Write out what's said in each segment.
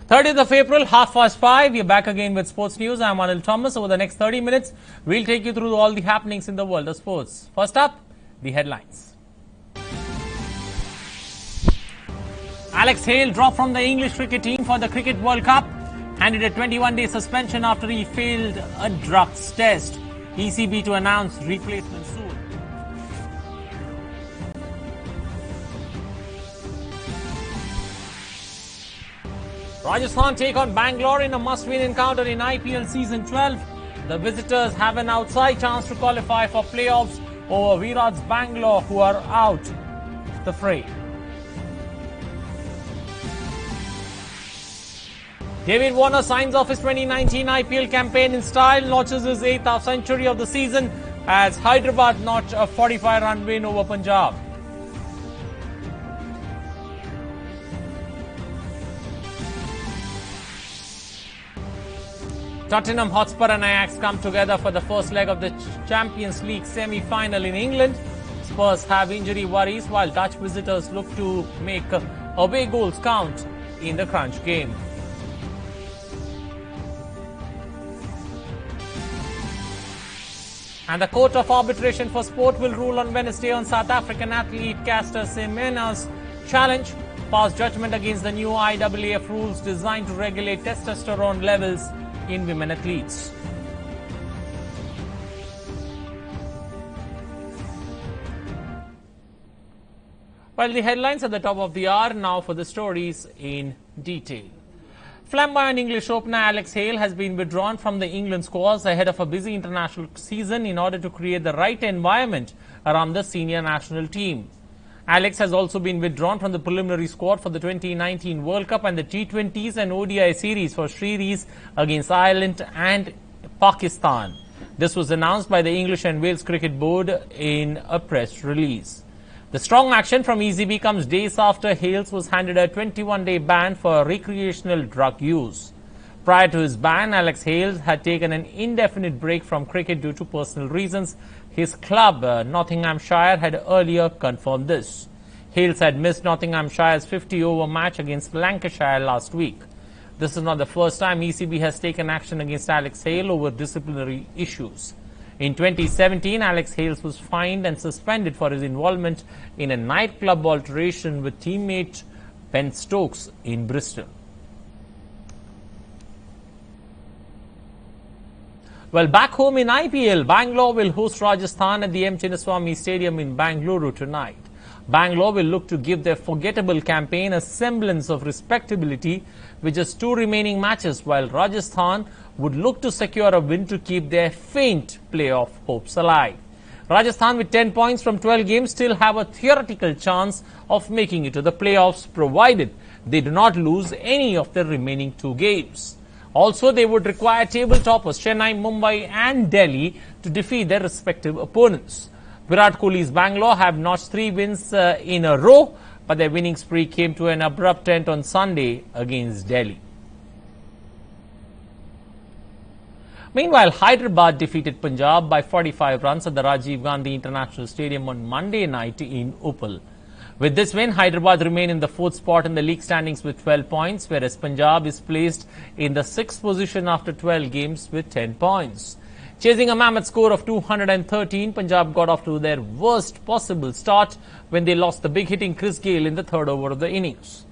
30th of April, 5:30. We're back again with sports news. I'm Anil Thomas. Over the next 30 minutes, we'll take you through all the happenings in the world of sports. First up, the headlines. Alex Hale dropped from the English cricket team for the Cricket World Cup, handed a 21-day suspension after he failed a drugs test. ECB to announce replacement soon. Rajasthan take on Bangalore in a must-win encounter in IPL Season 12. The visitors have an outside chance to qualify for playoffs over Virat's Bangalore, who are out the fray. David Warner signs off his 2019 IPL campaign in style, notches his 8th century of the season as Hyderabad notch a 45-run win over Punjab. Tottenham Hotspur and Ajax come together for the first leg of the Champions League semi-final in England. Spurs have injury worries while Dutch visitors look to make away goals count in the crunch game. And the Court of Arbitration for Sport will rule on Wednesday on South African athlete Caster Semenya challenge. Pass judgment against the new IAAF rules designed to regulate testosterone levels in women athletes. Well, the headlines at the top of the hour. Now for the stories in detail. Flamboyant English opener Alex Hale has been withdrawn from the England squads ahead of a busy international season in order to create the right environment around the senior national team. Alex has also been withdrawn from the preliminary squad for the 2019 World Cup and the T20s and ODI series for series against Ireland and Pakistan. This was announced by the English and Wales Cricket Board in a press release. The strong action from ECB comes days after Hales was handed a 21-day ban for recreational drug use. Prior to his ban, Alex Hales had taken an indefinite break from cricket due to personal reasons. His club, Nottinghamshire, had earlier confirmed this. Hales had missed Nottinghamshire's 50-over match against Lancashire last week. This is not the first time ECB has taken action against Alex Hale over disciplinary issues. In 2017, Alex Hales was fined and suspended for his involvement in a nightclub altercation with teammate Ben Stokes in Bristol. Well, back home in IPL, Bangalore will host Rajasthan at the M. Chinnaswamy Stadium in Bangalore tonight. Bangalore will look to give their forgettable campaign a semblance of respectability with just 2 remaining matches, while Rajasthan would look to secure a win to keep their faint playoff hopes alive. Rajasthan, with 10 points from 12 games, still have a theoretical chance of making it to the playoffs, provided they do not lose any of the remaining 2 games. Also, they would require table toppers Chennai, Mumbai and Delhi to defeat their respective opponents. Virat Kohli's Bangalore have notched 3 wins in a row, but their winning spree came to an abrupt end on Sunday against Delhi. Meanwhile, Hyderabad defeated Punjab by 45 runs at the Rajiv Gandhi International Stadium on Monday night in Uppal. With this win, Hyderabad remain in the 4th spot in the league standings with 12 points, whereas Punjab is placed in the 6th position after 12 games with 10 points. Chasing a mammoth score of 213, Punjab got off to their worst possible start when they lost the big-hitting Chris Gayle in the 3rd over of the innings.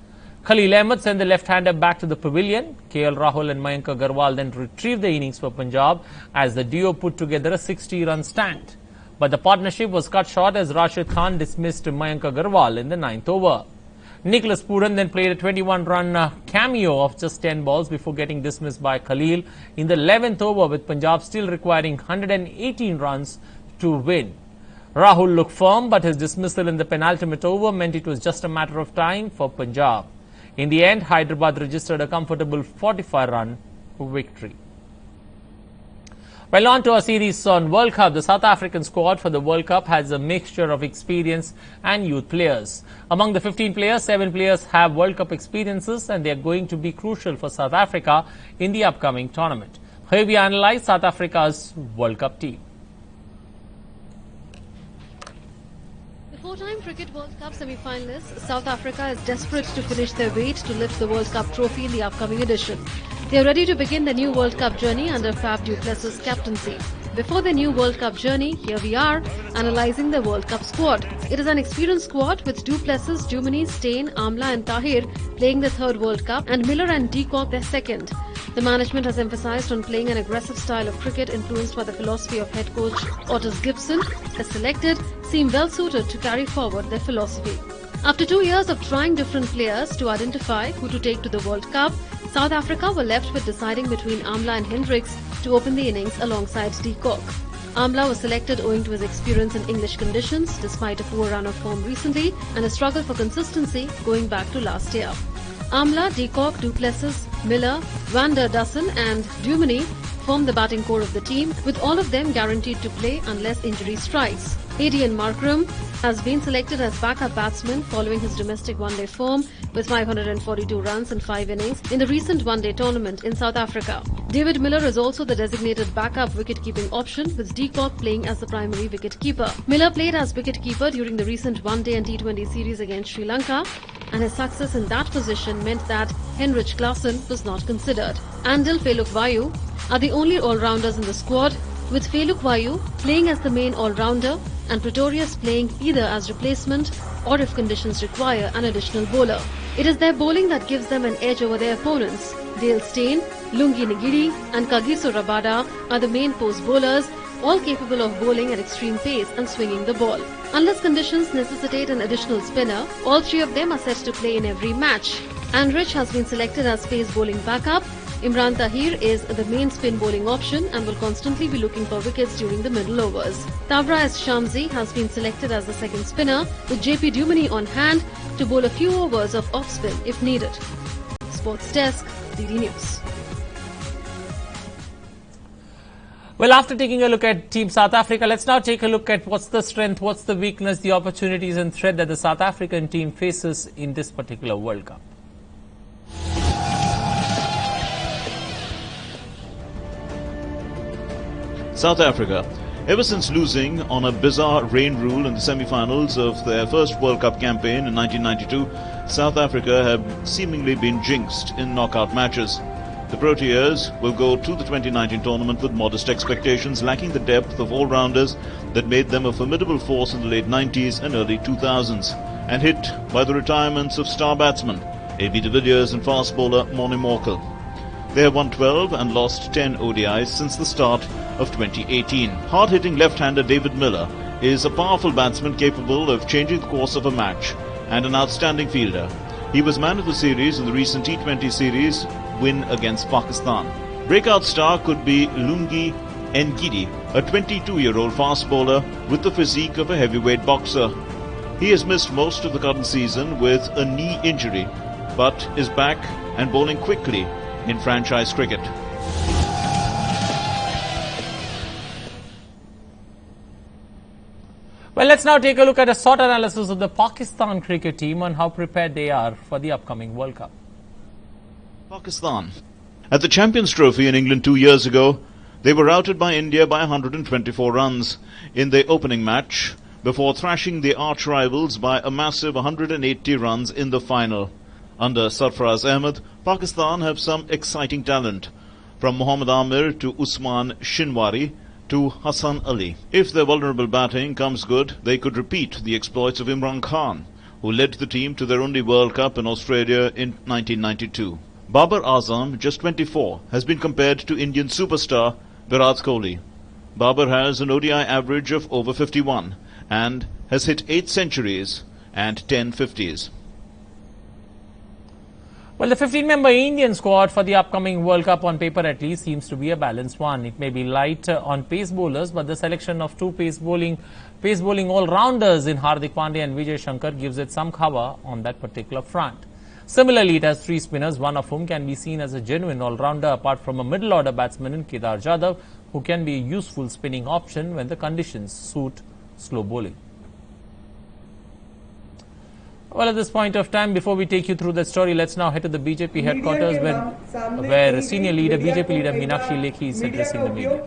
Khalil Ahmed sent the left-hander back to the pavilion. KL Rahul and Mayank Agarwal then retrieved the innings for Punjab as the duo put together a 60-run stand. But the partnership was cut short as Rashid Khan dismissed Mayank Agarwal in the 9th over. Nicholas Pooran then played a 21-run cameo of just 10 balls before getting dismissed by Khalil in the 11th over, with Punjab still requiring 118 runs to win. Rahul looked firm, but his dismissal in the penultimate over meant it was just a matter of time for Punjab. In the end, Hyderabad registered a comfortable 45-run victory. Well, on to our series on World Cup. The South African squad for the World Cup has a mixture of experience and youth players. Among the 15 players, 7 players have World Cup experiences and they are going to be crucial for South Africa in the upcoming tournament. Here we analyze South Africa's World Cup team. Four-time Cricket World Cup semi-finalists, South Africa is desperate to finish their wait to lift the World Cup trophy in the upcoming edition. They are ready to begin the new World Cup journey under Faf du Plessis' captaincy. Before the new World Cup journey, here we are, analysing the World Cup squad. It is an experienced squad with du Plessis, Duminy, Steyn, Amla and Tahir playing their third World Cup and Miller and de Kock their second. The management has emphasised on playing an aggressive style of cricket influenced by the philosophy of head coach Otis Gibson. The selected seem well suited to carry forward their philosophy. After 2 years of trying different players to identify who to take to the World Cup, South Africa were left with deciding between Amla and Hendricks to open the innings alongside de Kock. Amla was selected owing to his experience in English conditions despite a poor run of form recently and a struggle for consistency going back to last year. Amla, de Kock, du Plessis, Miller, Van der Dussen and Duminy form the batting core of the team, with all of them guaranteed to play unless injury strikes. Adian Markram has been selected as backup batsman following his domestic one-day form with 542 runs in 5 innings in the recent one-day tournament in South Africa. David Miller is also the designated backup wicket-keeping option, with de Kock playing as the primary wicket-keeper. Miller played as wicket-keeper during the recent one-day and T20 series against Sri Lanka, and his success in that position meant that Henrich Klaasen was not considered. Andil Felukwayu are the only all-rounders in the squad, with Felukwayu playing as the main all-rounder and Pretorius playing either as replacement or, if conditions require, an additional bowler. It is their bowling that gives them an edge over their opponents. Dale Steyn, Lungi Ngidi and Kagiso Rabada are the main post bowlers, all capable of bowling at extreme pace and swinging the ball. Unless conditions necessitate an additional spinner, all three of them are set to play in every match. Andrich has been selected as pace bowling backup. Imran Tahir is the main spin bowling option and will constantly be looking for wickets during the middle overs. Tabraiz Shamsi has been selected as the second spinner, with JP Duminy on hand to bowl a few overs of off-spin if needed. Sports Desk, DD News. Well, after taking a look at Team South Africa, let's now take a look at what's the strength, what's the weakness, the opportunities and threat that the South African team faces in this particular World Cup. South Africa. Ever since losing on a bizarre rain rule in the semi-finals of their first World Cup campaign in 1992, South Africa have seemingly been jinxed in knockout matches. The Proteas will go to the 2019 tournament with modest expectations, lacking the depth of all-rounders that made them a formidable force in the late 90s and early 2000s, and hit by the retirements of star batsmen A.B. de Villiers and fast bowler Morne Morkel. They have won 12 and lost 10 ODIs since the start of 2018. Hard-hitting left-hander David Miller is a powerful batsman capable of changing the course of a match and an outstanding fielder. He was man of the series in the recent T20 series win against Pakistan. Breakout star could be Lungi Ngidi, a 22-year-old fast bowler with the physique of a heavyweight boxer. He has missed most of the current season with a knee injury, but is back and bowling quickly in franchise cricket. Well, let's now take a look at a SWOT analysis of the Pakistan cricket team and how prepared they are for the upcoming World Cup. Pakistan. At the Champions Trophy in England 2 years ago, they were routed by India by 124 runs in the opening match before thrashing the arch-rivals by a massive 180 runs in the final. Under Sarfaraz Ahmed, Pakistan have some exciting talent, from Mohammad Amir to Usman Shinwari to Hassan Ali. If their vulnerable batting comes good, they could repeat the exploits of Imran Khan, who led the team to their only World Cup in Australia in 1992. Babar Azam, just 24, has been compared to Indian superstar Virat Kohli. Babar has an ODI average of over 51 and has hit 8 centuries and 10 50s. Well, the 15-member Indian squad for the upcoming World Cup on paper at least seems to be a balanced one. It may be light on pace bowlers, but the selection of two pace bowling all-rounders in Hardik Pandya and Vijay Shankar gives it some cover on that particular front. Similarly, it has 3 spinners, one of whom can be seen as a genuine all-rounder apart from a middle-order batsman in Kedar Jadhav, who can be a useful spinning option when the conditions suit slow bowling. Well, at this point of time, before we take you through that story, let's now head to the BJP headquarters where senior leader, BJP leader Meenakshi Lekhi is addressing the media.